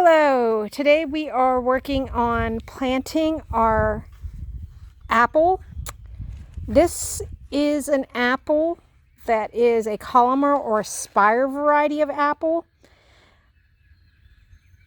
Hello! Today we are working on planting our apple. This is an apple that is a columnar or spire variety of apple.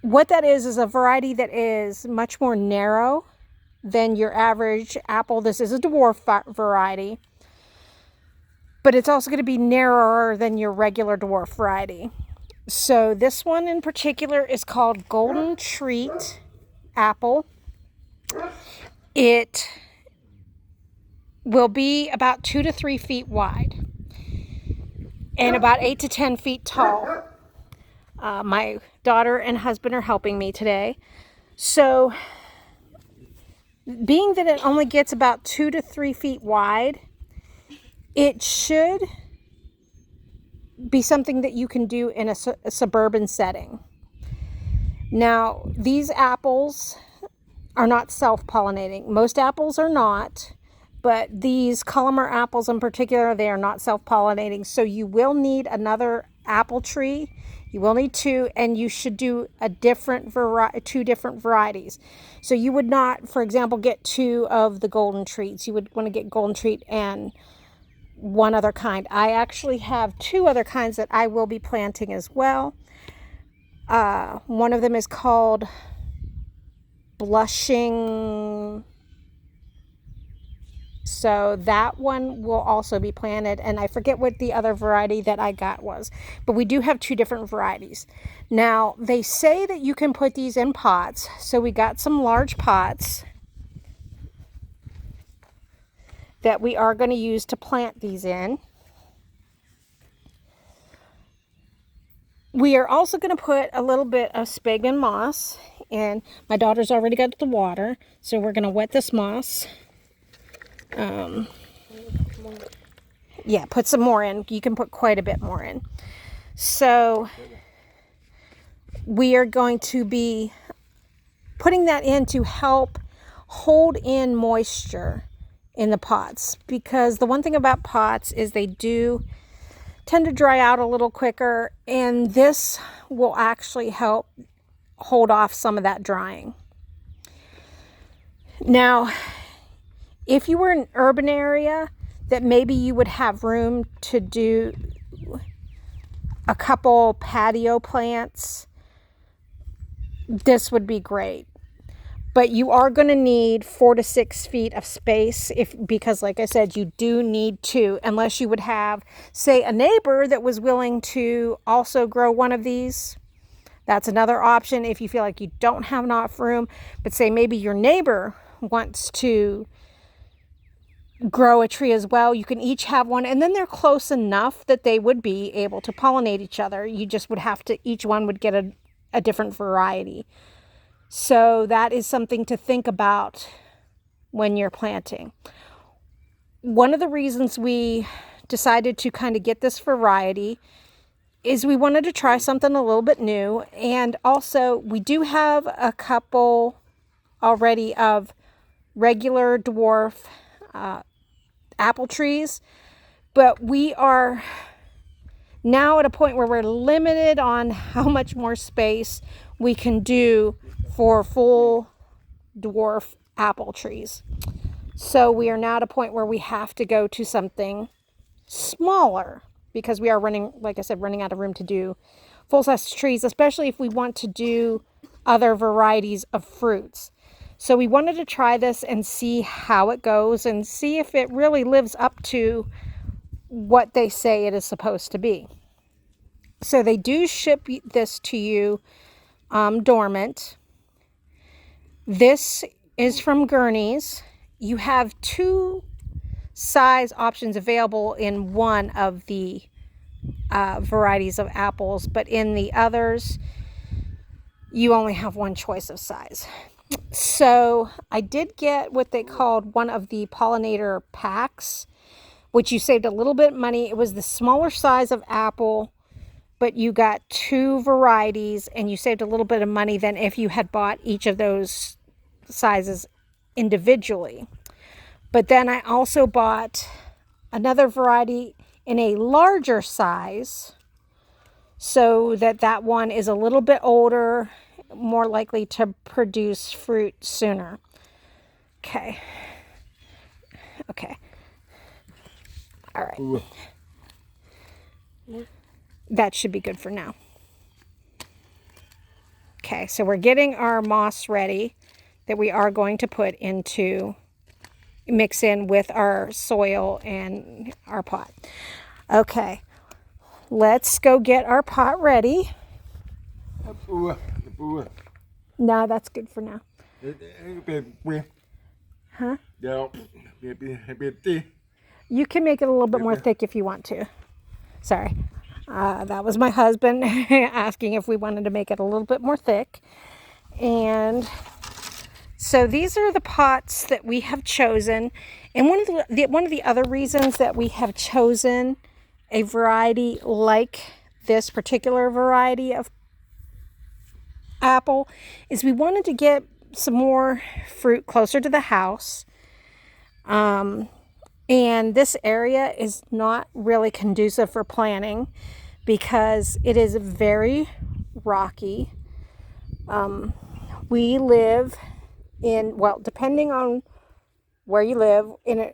What that is a variety that is much more narrow than your average apple. This is a dwarf variety, but it's also going to be narrower than your regular dwarf variety. So this one in particular is called Golden Treat apple. It will be about 2 to 3 feet wide and about 8 to 10 feet tall. My daughter and husband are helping me today. So being that it only gets about 2 to 3 feet wide, it should be something that you can do in a suburban setting. Now, these apples are not self-pollinating. Most apples are not, but these columnar apples in particular, they are not self-pollinating. So you will need another apple tree. You will need two, and you should do a two different varieties. So you would not, for example, get 2 of the golden treats. You would want to get golden treat and one other kind. I actually have 2 other kinds that I will be planting as well. One of them is called Blushing. So that one will also be planted, and I forget what the other variety that I got was, but we do have 2 different varieties. Now, they say that you can put these in pots, so we got some large pots that we are going to use to plant these in. We are also going to put a little bit of sphagnum moss, and my daughter's already got the water, so we're going to wet this moss. Yeah, put some more in. You can put quite a bit more in. So we are going to be putting that in to help hold in moisture in the pots, because the one thing about pots is they do tend to dry out a little quicker, and this will actually help hold off some of that drying. Now, if you were in an urban area that maybe you would have room to do a couple patio plants, this would be great. But you are going to need 4 to 6 feet of space because like I said, you do need 2, unless you would have, say, a neighbor that was willing to also grow one of these. That's another option if you feel like you don't have enough room, but say maybe your neighbor wants to grow a tree as well. You can each have one, and then they're close enough that they would be able to pollinate each other. You just would have to, each one would get a different variety. So that is something to think about when you're planting. One of the reasons we decided to kind of get this variety is we wanted to try something a little bit new, and also we do have a couple already of regular dwarf apple trees, but we are now at a point where we're limited on how much more space we can do for full dwarf apple trees. So we are now at a point where we have to go to something smaller, because we are running, like I said, running out of room to do full-size trees, especially if we want to do other varieties of fruits. So we wanted to try this and see how it goes and see if it really lives up to what they say it is supposed to be. So they do ship this to you dormant. This is from Gurney's. You have 2 size options available in one of the varieties of apples, but in the others, you only have one choice of size. So I did get what they called one of the pollinator packs, which you saved a little bit of money. It was the smaller size of apple, but you got 2 varieties, and you saved a little bit of money than if you had bought each of those sizes individually. But then I also bought another variety in a larger size, so that one is a little bit older more likely to produce fruit sooner. Okay. Okay. All right. That should be good for now. Okay, so we're getting our moss ready that we are going to put into, mix in with our soil and our pot. Okay, let's go get our pot ready. No, that's good for now. Huh? You can make it a little bit more thick if you want to. Sorry. That was my husband asking if we wanted to make it a little bit more thick. And so these are the pots that we have chosen. And one of the other reasons that we have chosen a variety like this particular variety of apple is we wanted to get some more fruit closer to the house. And this area is not really conducive for planting because it is very rocky. We live in, well, depending on where you live, in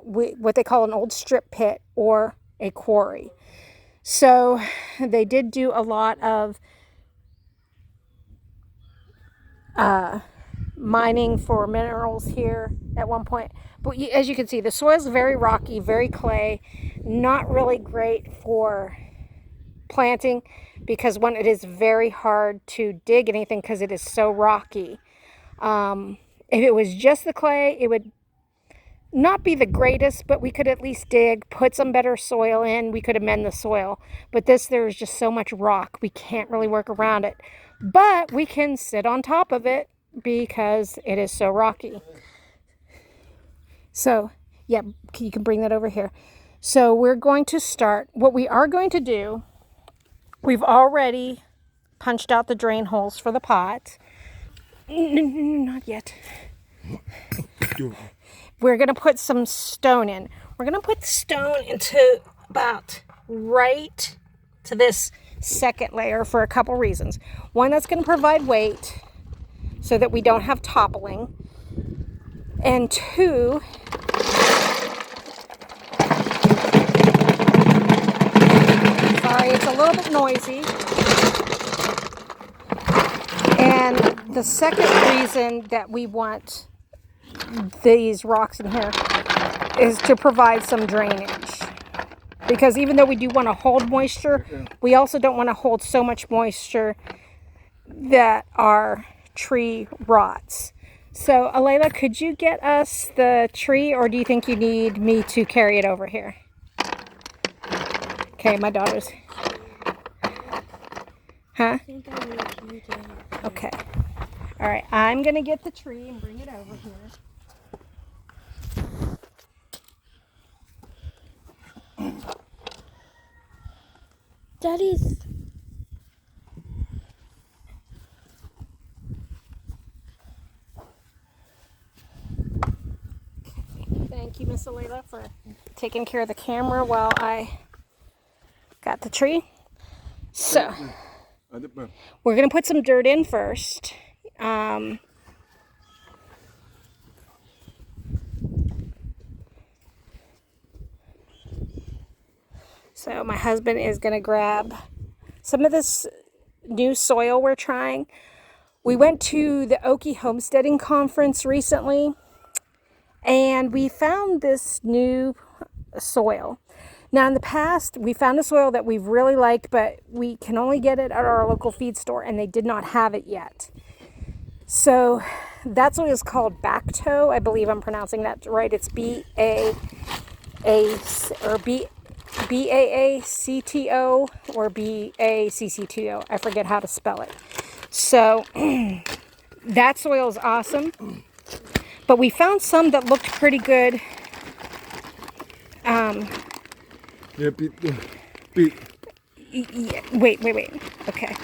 what they call an old strip pit or a quarry. So they did do a lot of mining for minerals here at one point. But as you can see, the soil is very rocky, very clay, not really great for planting because one, it is very hard to dig anything because it is so rocky. If it was just the clay, it would not be the greatest, but we could at least dig, put some better soil in, we could amend the soil. But there's just so much rock, we can't really work around it. But we can sit on top of it because it is so rocky. So, yeah, you can bring that over here. So we're going to start. What we are going to do, we've already punched out the drain holes for the pot. Not yet. We're going to put some stone in. We're going to put stone into about right to this second layer for a couple reasons. One, that's going to provide weight so that we don't have toppling. And two, sorry, it's a little bit noisy. And the second reason that we want these rocks in here is to provide some drainage. Because even though we do want to hold moisture, we also don't want to hold so much moisture that our tree rots. So, Alayla, could you get us the tree, or do you think you need me to carry it over here? Okay, my daughter's. Huh? I think I need you to. Okay. All right, I'm going to get the tree and bring it over here. Daddy's. Thank you, Miss Alayla, for taking care of the camera while I got the tree. So, we're going to put some dirt in first. So my husband is going to grab some of this new soil we're trying. We went to the Okie Homesteading Conference recently, and we found this new soil. Now, in the past, we found a soil that we've really liked, but we can only get it at our local feed store, and they did not have it yet. So that soil is called Bacto. I believe I'm pronouncing that right. It's B-A-A-C-T-O or B-A-C-C-T-O. I forget how to spell it. So that soil is awesome. But we found some that looked pretty good. Wait. Okay.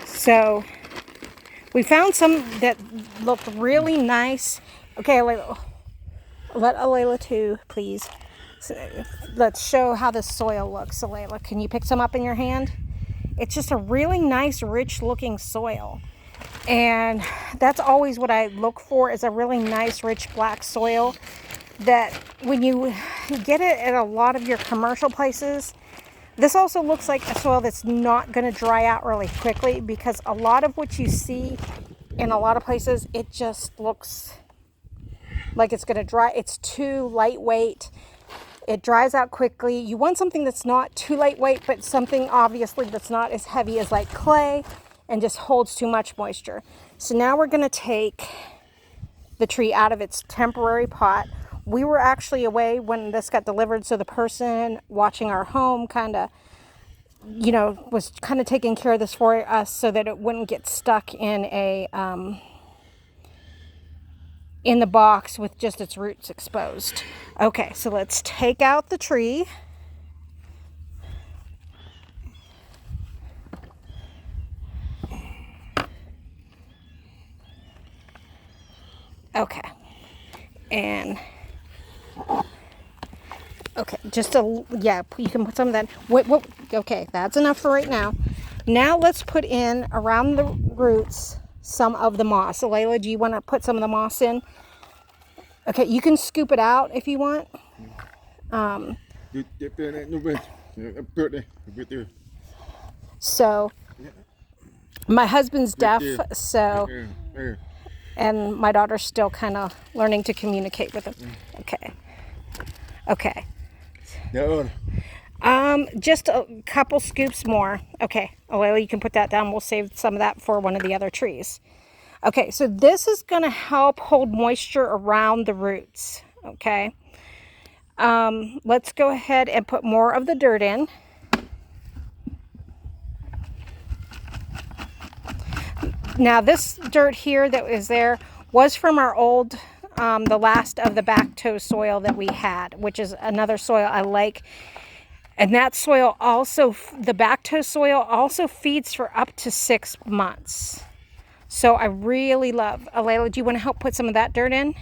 So we found some that looked really nice. Okay, Alayla. Let Alayla too, please. So let's show how the soil looks. Alayla, can you pick some up in your hand? It's just a really nice, rich looking soil. And that's always what I look for, is a really nice, rich black soil that when you get it at a lot of your commercial places, this also looks like a soil that's not going to dry out really quickly, because a lot of what you see in a lot of places, it just looks like it's going to dry. It's too lightweight. It dries out quickly. You want something that's not too lightweight, but something obviously that's not as heavy as like clay and just holds too much moisture. So now we're going to take the tree out of its temporary pot. We were actually away when this got delivered, so the person watching our home kind of, was kind of taking care of this for us so that it wouldn't get stuck in in the box with just its roots exposed. Okay, so let's take out the tree. Okay, and okay, you can put some of that. Okay, that's enough for right now. Now let's put in around the roots some of the moss. So Layla, do you want to put some of the moss in? Okay, you can scoop it out if you want. So my husband's deaf, so, and my daughter's still kind of learning to communicate with him. Okay. Just a couple scoops more. Okay, Layla, you can put that down. We'll save some of that for one of the other trees. Okay, so this is going to help hold moisture around the roots. Okay. Let's go ahead and put more of the dirt in. Now this dirt here that was there was from our old, the last of the back toe soil that we had, which is another soil I like. And that soil also, the back toe soil also feeds for up to 6 months. So I really love. Layla, do you want to help put some of that dirt in?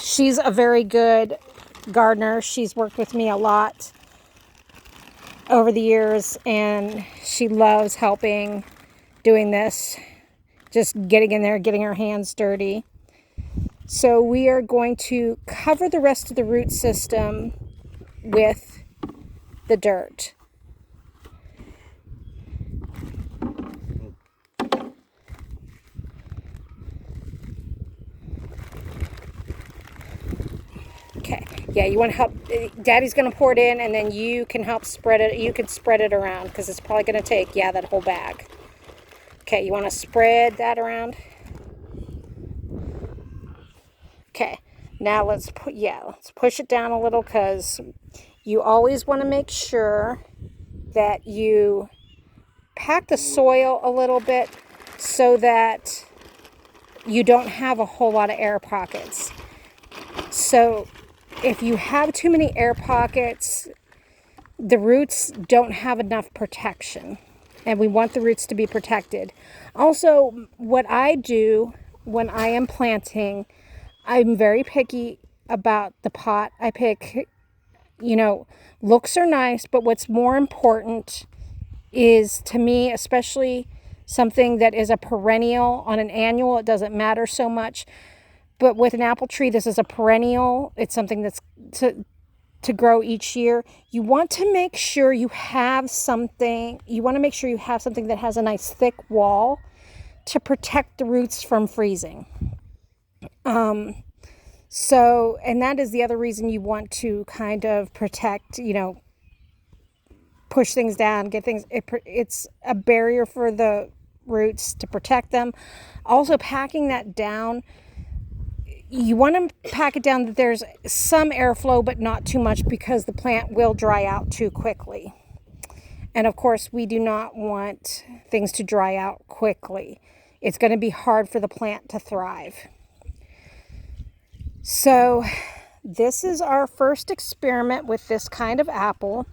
She's a very good gardener. She's worked with me a lot over the years, and she loves helping doing this, just getting in there, getting her hands dirty. So we are going to cover the rest of the root system with the dirt. Okay, yeah, you want to help. Daddy's going to pour it in, and then you can help spread it. You can spread it around, because it's probably going to take, that whole bag. Okay, you want to spread that around. Okay, now let's push it down a little, because you always want to make sure that you pack the soil a little bit so that you don't have a whole lot of air pockets. So if you have too many air pockets, the roots don't have enough protection, and we want the roots to be protected. Also, what I do when I am planting, I'm very picky about the pot I pick. Looks are nice, but what's more important is, to me, especially something that is a perennial. On an annual, it doesn't matter so much. But with an apple tree, this is a perennial. It's something that's to grow each year. You want to make sure you have something. You want to make sure you have something that has a nice thick wall to protect the roots from freezing. So, and that is the other reason you want to kind of protect, push things down, get things, it's a barrier for the roots to protect them. Also, packing that down, you want to pack it down that there's some airflow, but not too much, because the plant will dry out too quickly. And of course, we do not want things to dry out quickly. It's going to be hard for the plant to thrive. So this is our first experiment with this kind of apple.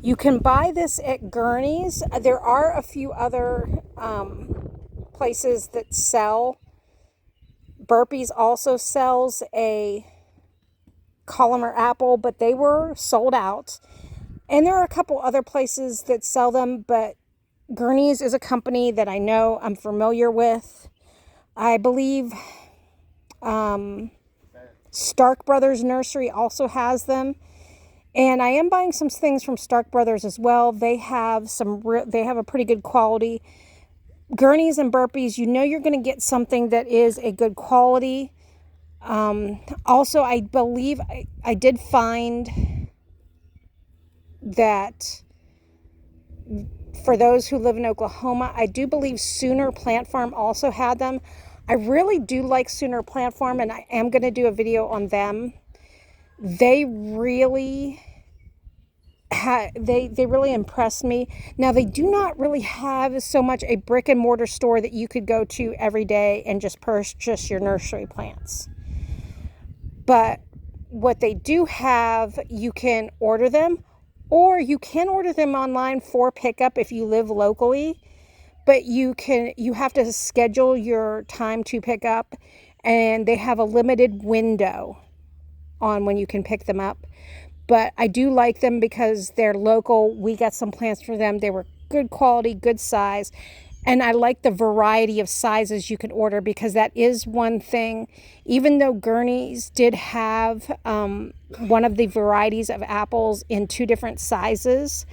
You can buy this at Gurney's. There are a few other places that sell. Burpees also sells a Collimer apple, but they were sold out. And there are a couple other places that sell them, but Gurney's is a company that I know, I'm familiar with. I believe Stark Brothers Nursery also has them. And I am buying some things from Stark Brothers as well. They have a pretty good quality. Gurneys and Burpees, you know you're going to get something that is a good quality. Also, I believe I did find that for those who live in Oklahoma, I do believe Sooner Plant Farm also had them. I really do like Sooner Plant Farm, and I am going to do a video on them. They really they really impressed me. Now, they do not really have so much a brick and mortar store that you could go to every day and just purchase your nursery plants. But what they do have, you can order them, or you can order them online for pickup if you live locally. But you have to schedule your time to pick up, and they have a limited window on when you can pick them up. But I do like them because they're local. We got some plants for them. They were good quality, good size. And I like the variety of sizes you can order, because that is one thing. Even though Gurney's did have one of the varieties of apples in 2 different sizes,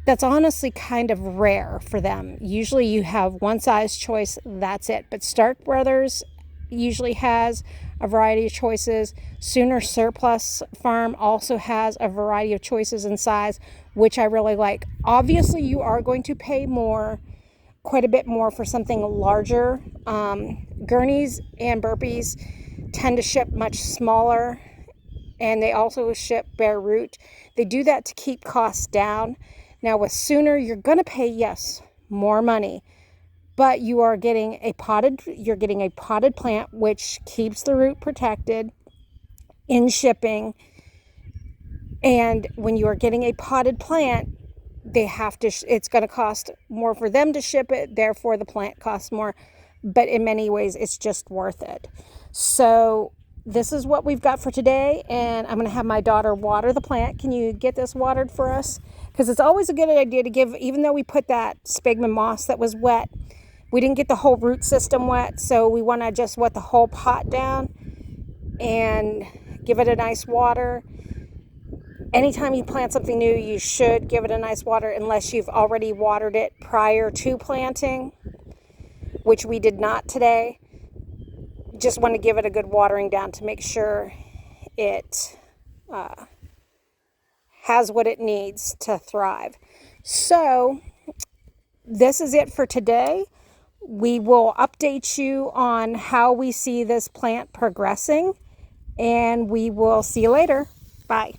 that's honestly kind of rare for them. Usually you have one size choice, that's it. But Stark Brothers usually has a variety of choices. Sooner Surplus Farm also has a variety of choices in size, which I really like. Obviously, you are going to pay more, quite a bit more, for something larger. Gurneys and Burpees tend to ship much smaller, and they also ship bare root. They do that to keep costs down. Now with Sooner, you're going to pay, yes, more money, but you are getting a potted plant, which keeps the root protected in shipping. And when you are getting a potted plant, it's going to cost more for them to ship it, therefore the plant costs more. But in many ways, it's just worth it. So this is what we've got for today, and I'm going to have my daughter water the plant. Can you get this watered for us? Because it's always a good idea to give, even though we put that sphagnum moss that was wet, we didn't get the whole root system wet, so we want to just wet the whole pot down and give it a nice water. Anytime you plant something new, you should give it a nice water, unless you've already watered it prior to planting, which we did not today. Just want to give it a good watering down to make sure it has what it needs to thrive. So this is it for today. We will update you on how we see this plant progressing, and we will see you later. Bye.